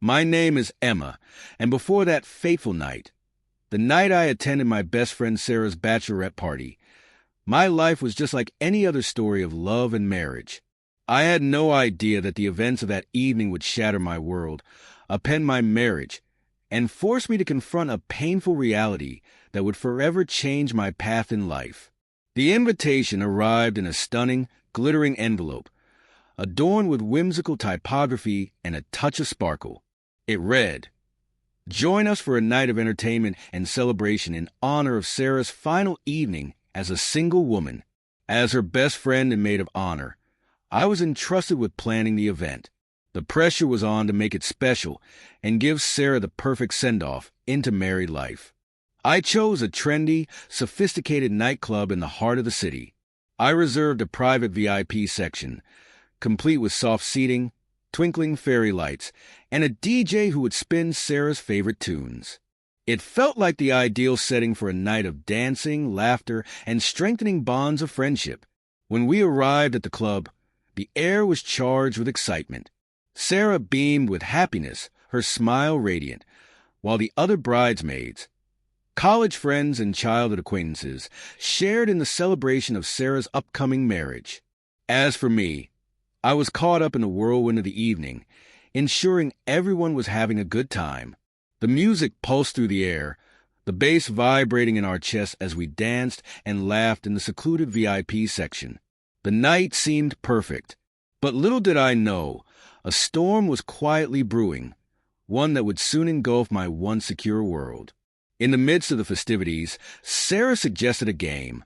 My name is Emma, and before that fateful night, the night I attended my best friend Sarah's bachelorette party, my life was just like any other story of love and marriage. I had no idea that the events of that evening would shatter my world, upend my marriage, and force me to confront a painful reality that would forever change my path in life. The invitation arrived in a stunning, glittering envelope, adorned with whimsical typography and a touch of sparkle. It read, "Join us for a night of entertainment and celebration in honor of Sarah's final evening as a single woman. As her best friend and maid of honor, I was entrusted with planning the event. The pressure was on to make it special and give Sarah the perfect send-off into married life. I chose a trendy, sophisticated nightclub in the heart of the city. I reserved a private VIP section, complete with soft seating, twinkling fairy lights, and a DJ who would spin Sarah's favorite tunes. It felt like the ideal setting for a night of dancing, laughter, and strengthening bonds of friendship. When we arrived at the club, the air was charged with excitement. Sarah beamed with happiness, her smile radiant, while the other bridesmaids, college friends and childhood acquaintances, shared in the celebration of Sarah's upcoming marriage. As for me, I was caught up in the whirlwind of the evening, ensuring everyone was having a good time. The music pulsed through the air, the bass vibrating in our chests as we danced and laughed in the secluded VIP section. The night seemed perfect, but little did I know, a storm was quietly brewing, one that would soon engulf my once secure world. In the midst of the festivities, Sarah suggested a game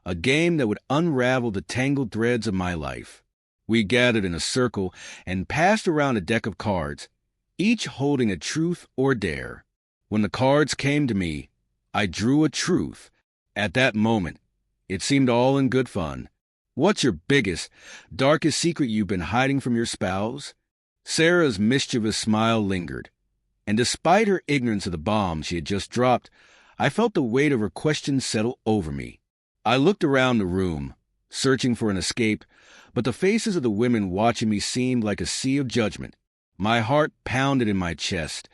that would unravel the tangled threads of my life. We gathered in a circle and passed around a deck of cards, each holding a truth or dare. When the cards came to me, I drew a truth. At that moment, it seemed all in good fun. What's your biggest, darkest secret you've been hiding from your spouse? Sarah's mischievous smile lingered, and despite her ignorance of the bomb she had just dropped, I felt the weight of her question settle over me. I looked around the room, searching for an escape, but the faces of the women watching me seemed like a sea of judgment. My heart pounded in my chest,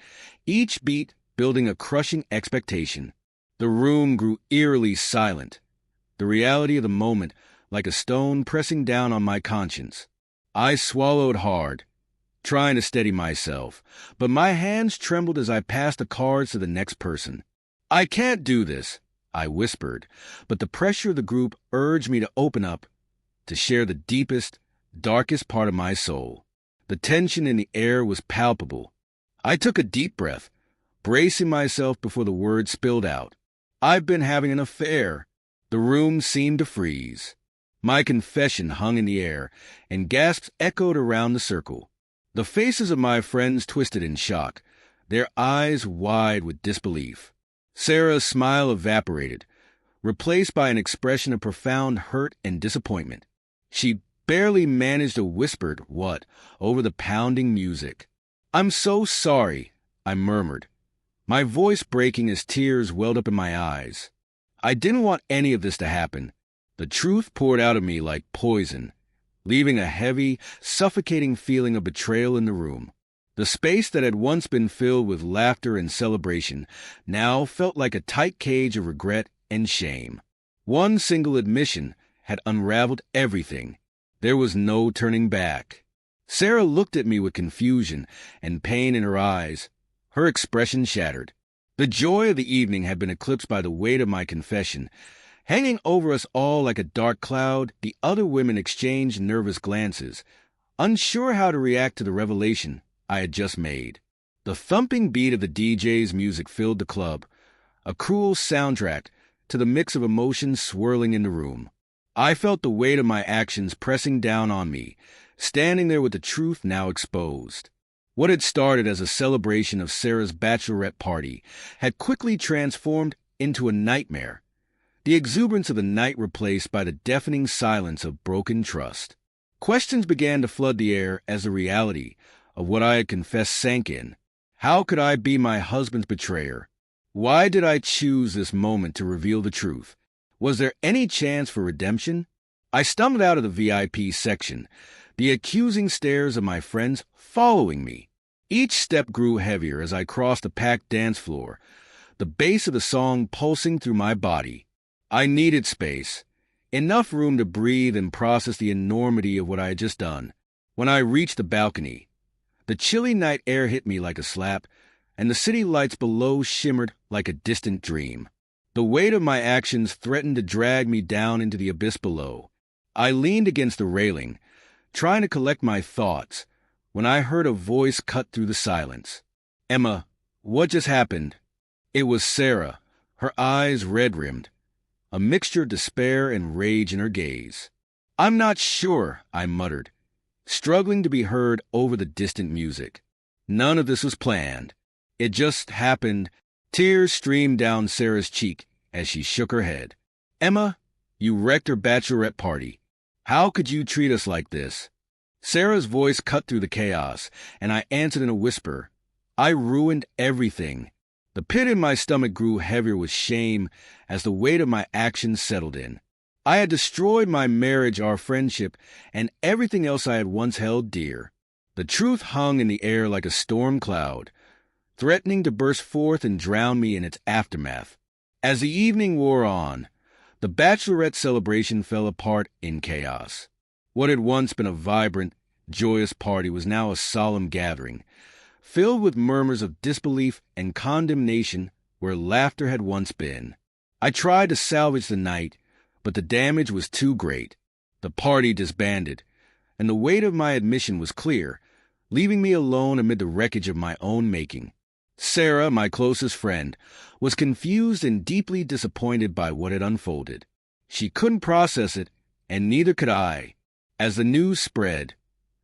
each beat building a crushing expectation. The room grew eerily silent, the reality of the moment like a stone pressing down on my conscience. I swallowed hard, trying to steady myself, but my hands trembled as I passed the cards to the next person. "I can't do this," I whispered, but the pressure of the group urged me to open up, to share the deepest, darkest part of my soul. The tension in the air was palpable. I took a deep breath, bracing myself before the words spilled out. "I've been having an affair." The room seemed to freeze. My confession hung in the air, and gasps echoed around the circle. The faces of my friends twisted in shock, their eyes wide with disbelief. Sarah's smile evaporated, replaced by an expression of profound hurt and disappointment. She barely managed a whispered "what" over the pounding music. "I'm so sorry," I murmured, my voice breaking as tears welled up in my eyes. I didn't want any of this to happen. The truth poured out of me like poison, leaving a heavy, suffocating feeling of betrayal in the room. The space that had once been filled with laughter and celebration now felt like a tight cage of regret and shame. One single admission had unraveled everything. There was no turning back. Sarah looked at me with confusion and pain in her eyes, her expression shattered. The joy of the evening had been eclipsed by the weight of my confession. Hanging over us all like a dark cloud, the other women exchanged nervous glances, unsure how to react to the revelation I had just made. The thumping beat of the DJ's music filled the club, a cruel soundtrack to the mix of emotions swirling in the room. I felt the weight of my actions pressing down on me, standing there with the truth now exposed. What had started as a celebration of Sarah's bachelorette party had quickly transformed into a nightmare, the exuberance of the night replaced by the deafening silence of broken trust. Questions began to flood the air as the reality of what I had confessed sank in. How could I be my husband's betrayer? Why did I choose this moment to reveal the truth? Was there any chance for redemption? I stumbled out of the VIP section, the accusing stares of my friends following me. Each step grew heavier as I crossed the packed dance floor, the bass of the song pulsing through my body. I needed space, enough room to breathe and process the enormity of what I had just done. When I reached the balcony, the chilly night air hit me like a slap, and the city lights below shimmered like a distant dream. The weight of my actions threatened to drag me down into the abyss below. I leaned against the railing, trying to collect my thoughts, when I heard a voice cut through the silence. "Emma, what just happened?" It was Sarah, her eyes red-rimmed, a mixture of despair and rage in her gaze. "I'm not sure," I muttered, struggling to be heard over the distant music. None of this was planned. It just happened. Tears streamed down Sarah's cheek as she shook her head. "Emma, you wrecked her bachelorette party. How could you treat us like this?" Sarah's voice cut through the chaos, and I answered in a whisper. "I ruined everything." The pit in my stomach grew heavier with shame as the weight of my actions settled in. I had destroyed my marriage, our friendship, and everything else I had once held dear. The truth hung in the air like a storm cloud, threatening to burst forth and drown me in its aftermath. As the evening wore on, the bachelorette celebration fell apart in chaos. What had once been a vibrant, joyous party was now a solemn gathering, filled with murmurs of disbelief and condemnation where laughter had once been. I tried to salvage the night, but the damage was too great. The party disbanded, and the weight of my admission was clear, leaving me alone amid the wreckage of my own making. Sarah, my closest friend, was confused and deeply disappointed by what had unfolded. She couldn't process it, and neither could I. As the news spread,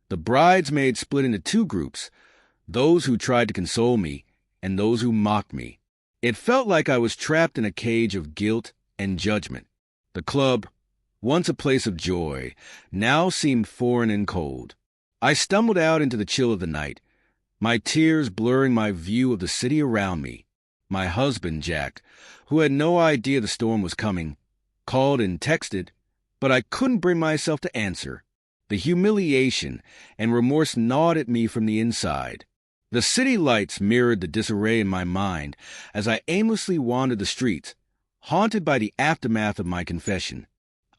the bridesmaids split into two groups, those who tried to console me and those who mocked me. It felt like I was trapped in a cage of guilt and judgment. The club, once a place of joy, now seemed foreign and cold. I stumbled out into the chill of the night, my tears blurring my view of the city around me. My husband, Jack, who had no idea the storm was coming, called and texted, but I couldn't bring myself to answer. The humiliation and remorse gnawed at me from the inside. The city lights mirrored the disarray in my mind as I aimlessly wandered the streets, haunted by the aftermath of my confession.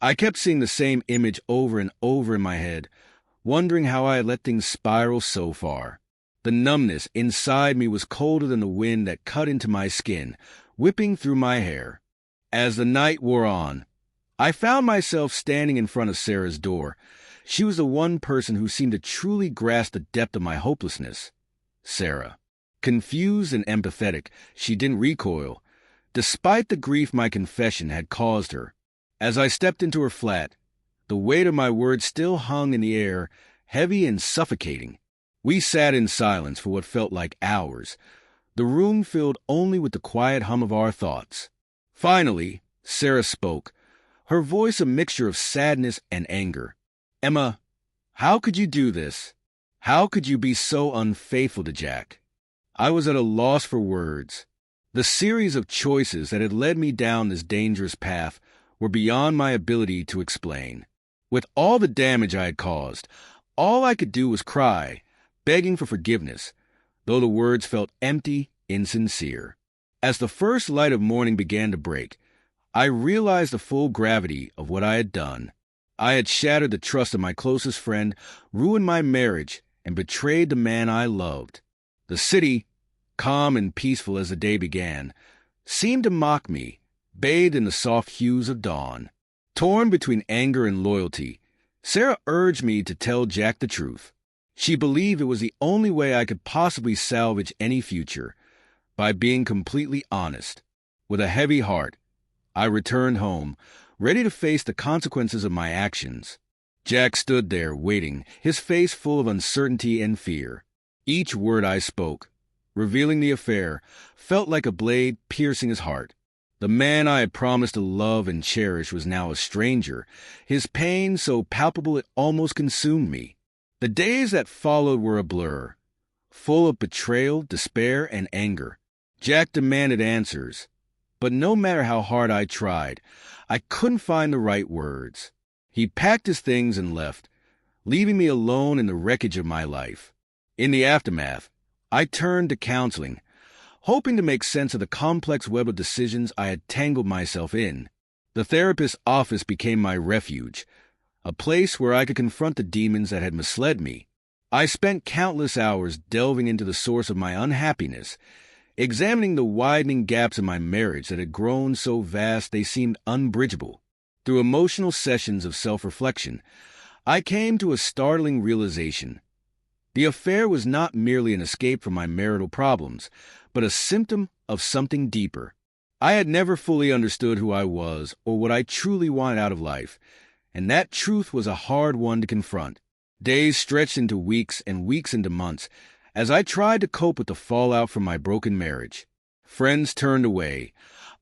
I kept seeing the same image over and over in my head, wondering how I had let things spiral so far. The numbness inside me was colder than the wind that cut into my skin, whipping through my hair. As the night wore on, I found myself standing in front of Sarah's door. She was the one person who seemed to truly grasp the depth of my hopelessness. Sarah. Confused and empathetic, she didn't recoil, despite the grief my confession had caused her. As I stepped into her flat, the weight of my words still hung in the air, heavy and suffocating. We sat in silence for what felt like hours, the room filled only with the quiet hum of our thoughts. Finally, Sarah spoke, her voice a mixture of sadness and anger. "Emma, how could you do this? How could you be so unfaithful to Jack?" I was at a loss for words. The series of choices that had led me down this dangerous path were beyond my ability to explain. With all the damage I had caused, all I could do was cry, begging for forgiveness, though the words felt empty, insincere. As the first light of morning began to break, I realized the full gravity of what I had done. I had shattered the trust of my closest friend, ruined my marriage, and betrayed the man I loved. The city, calm and peaceful as the day began, seemed to mock me, bathed in the soft hues of dawn. Torn between anger and loyalty, Sarah urged me to tell Jack the truth. She believed it was the only way I could possibly salvage any future, by being completely honest. With a heavy heart, I returned home, ready to face the consequences of my actions. Jack stood there, waiting, his face full of uncertainty and fear. Each word I spoke, revealing the affair, felt like a blade piercing his heart. The man I had promised to love and cherish was now a stranger, his pain so palpable it almost consumed me. The days that followed were a blur, full of betrayal, despair, and anger. Jack demanded answers, but no matter how hard I tried, I couldn't find the right words. He packed his things and left, leaving me alone in the wreckage of my life. In the aftermath, I turned to counseling, hoping to make sense of the complex web of decisions I had tangled myself in. The therapist's office became my refuge, a place where I could confront the demons that had misled me. I spent countless hours delving into the source of my unhappiness, examining the widening gaps in my marriage that had grown so vast they seemed unbridgeable. Through emotional sessions of self-reflection, I came to a startling realization. The affair was not merely an escape from my marital problems, but a symptom of something deeper. I had never fully understood who I was or what I truly wanted out of life, and that truth was a hard one to confront. Days stretched into weeks and weeks into months as I tried to cope with the fallout from my broken marriage. Friends turned away,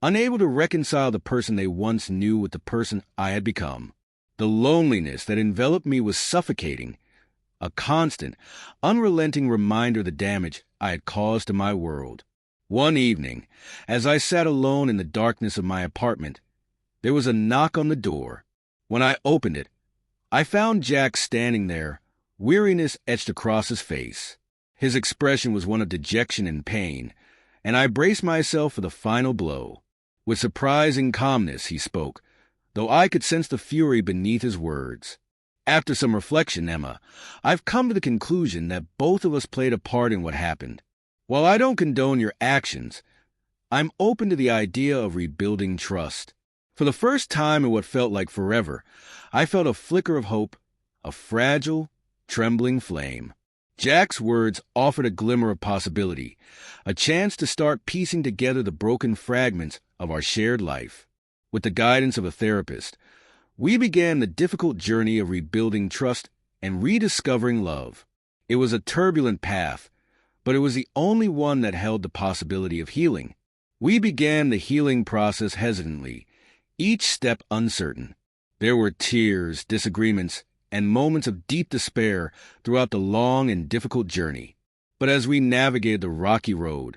unable to reconcile the person they once knew with the person I had become. The loneliness that enveloped me was suffocating, a constant, unrelenting reminder of the damage I had caused to my world. One evening, as I sat alone in the darkness of my apartment, there was a knock on the door. When I opened it, I found Jack standing there, weariness etched across his face. His expression was one of dejection and pain, and I braced myself for the final blow. With surprising calmness, he spoke, though I could sense the fury beneath his words. After some reflection, Emma, I've come to the conclusion that both of us played a part in what happened. While I don't condone your actions, I'm open to the idea of rebuilding trust. For the first time in what felt like forever, I felt a flicker of hope, a fragile, trembling flame. Jack's words offered a glimmer of possibility, a chance to start piecing together the broken fragments of our shared life. With the guidance of a therapist, we began the difficult journey of rebuilding trust and rediscovering love. It was a turbulent path, but it was the only one that held the possibility of healing. We began the healing process hesitantly, each step uncertain. There were tears, disagreements, and moments of deep despair throughout the long and difficult journey. But as we navigated the rocky road,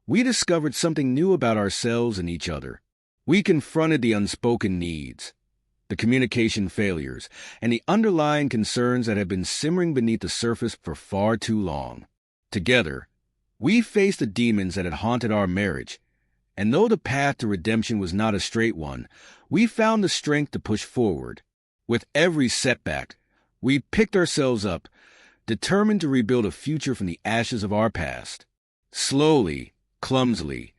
we discovered something new about ourselves and each other. We confronted the unspoken needs, the communication failures, and the underlying concerns that had been simmering beneath the surface for far too long. Together, we faced the demons that had haunted our marriage, and though the path to redemption was not a straight one, we found the strength to push forward. With every setback, we picked ourselves up, determined to rebuild a future from the ashes of our past. Slowly, clumsily,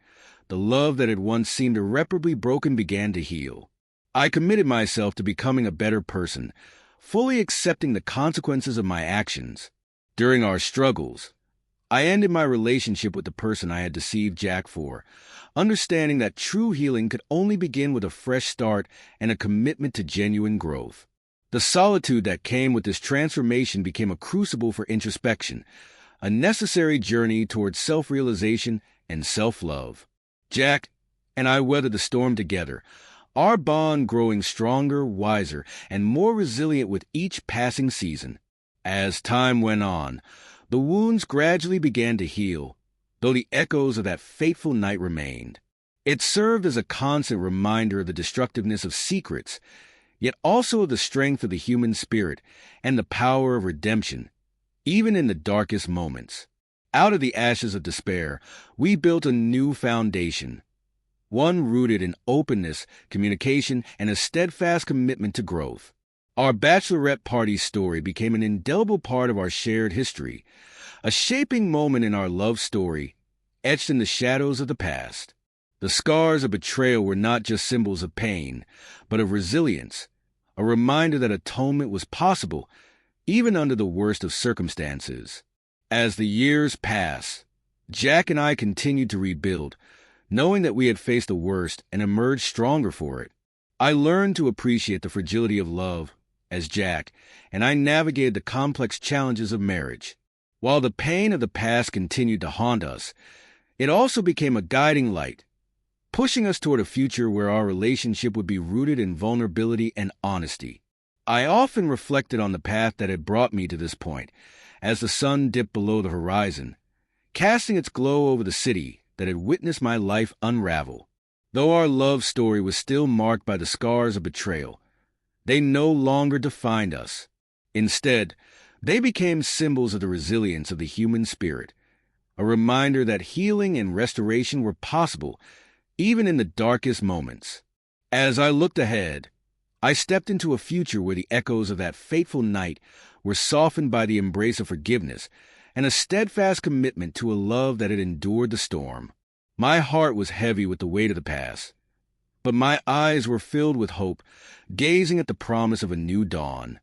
the love that had once seemed irreparably broken began to heal. I committed myself to becoming a better person, fully accepting the consequences of my actions. During our struggles, I ended my relationship with the person I had deceived Jack for, understanding that true healing could only begin with a fresh start and a commitment to genuine growth. The solitude that came with this transformation became a crucible for introspection, a necessary journey towards self-realization and self-love. Jack and I weathered the storm together, our bond growing stronger, wiser, and more resilient with each passing season. As time went on, the wounds gradually began to heal, though the echoes of that fateful night remained. It served as a constant reminder of the destructiveness of secrets, yet also of the strength of the human spirit and the power of redemption, even in the darkest moments. Out of the ashes of despair, we built a new foundation, one rooted in openness, communication, and a steadfast commitment to growth. Our bachelorette party story became an indelible part of our shared history, a shaping moment in our love story, etched in the shadows of the past. The scars of betrayal were not just symbols of pain, but of resilience, a reminder that atonement was possible, even under the worst of circumstances. As the years passed, Jack and I continued to rebuild, knowing that we had faced the worst and emerged stronger for it. I learned to appreciate the fragility of love as Jack, and I navigated the complex challenges of marriage. While the pain of the past continued to haunt us, it also became a guiding light, pushing us toward a future where our relationship would be rooted in vulnerability and honesty. I often reflected on the path that had brought me to this point, as the sun dipped below the horizon, casting its glow over the city that had witnessed my life unravel. Though our love story was still marked by the scars of betrayal, they no longer defined us. Instead, they became symbols of the resilience of the human spirit, a reminder that healing and restoration were possible, even in the darkest moments. As I looked ahead, I stepped into a future where the echoes of that fateful night were softened by the embrace of forgiveness and a steadfast commitment to a love that had endured the storm. My heart was heavy with the weight of the past, but my eyes were filled with hope, gazing at the promise of a new dawn.